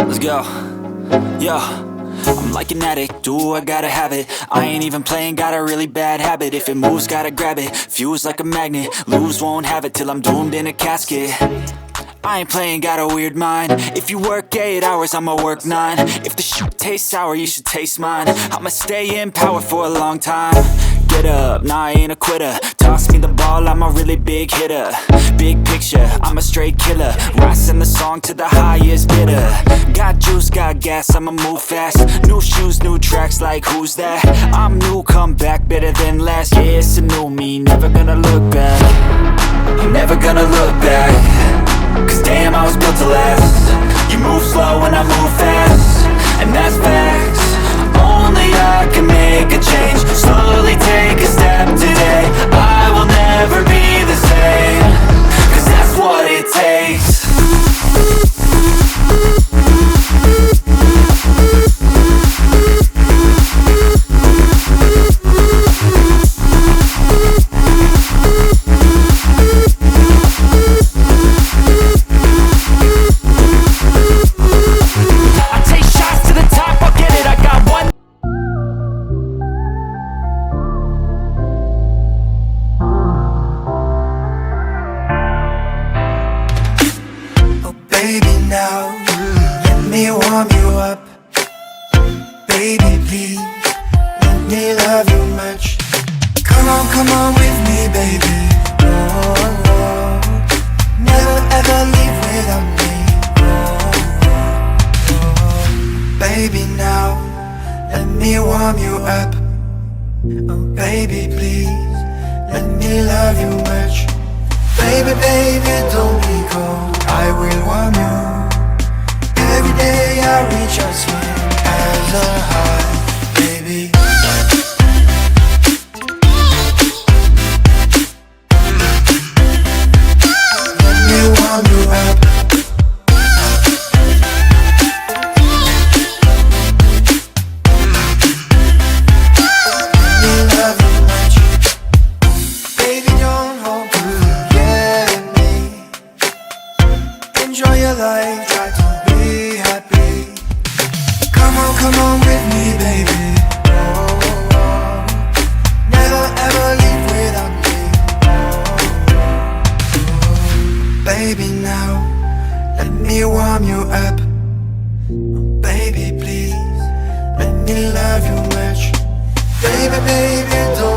Let's go. Yo, I'm like an addict, do I gotta have it. I ain't even playing, got a really bad habit. If it moves, gotta grab it, fuse like a magnet. Lose, won't have it till I'm doomed in a casket. I ain't playing, got a weird mind. If you work 8 hours, I'ma work 9. If the shit tastes sour, you should taste mine. I'ma stay in power for a long time. Get up, nah, I ain't a quitter. Toss me the ball, I'm a really big hitter. Big picture, I'm a straight killer. Rising the song to the highest bidder. Got juice, got gas, I'ma move fast. New shoes, new tracks, like who's that? I'm new, come back, better than last. Yeah, it's a new me, never gonna look back. I'm never gonna look back. Cause damn, I was built to last. You move slow and I move fast, and that's facts. Only I can make a change. Slowly take a step today. I will never be the same. Cause that's what it takes. Baby, now, let me warm you up. Baby, please, let me love you much. Come on with me, baby. Oh, oh. Never ever leave without me. Oh, oh. Baby, now, let me warm you up. Oh, baby, please, let me love you much. Baby, baby, don't be cold, I will warm you. Every day I reach out sweet as a high, baby. Let me warm you up. Let me love you much. Baby, don't hold enjoy your life, try to be happy. Come on with me, baby. Oh, oh, oh. Never ever leave without me. Oh, oh. Baby, now, let me warm you up. Oh, baby, please, let me love you much. Baby, baby, don't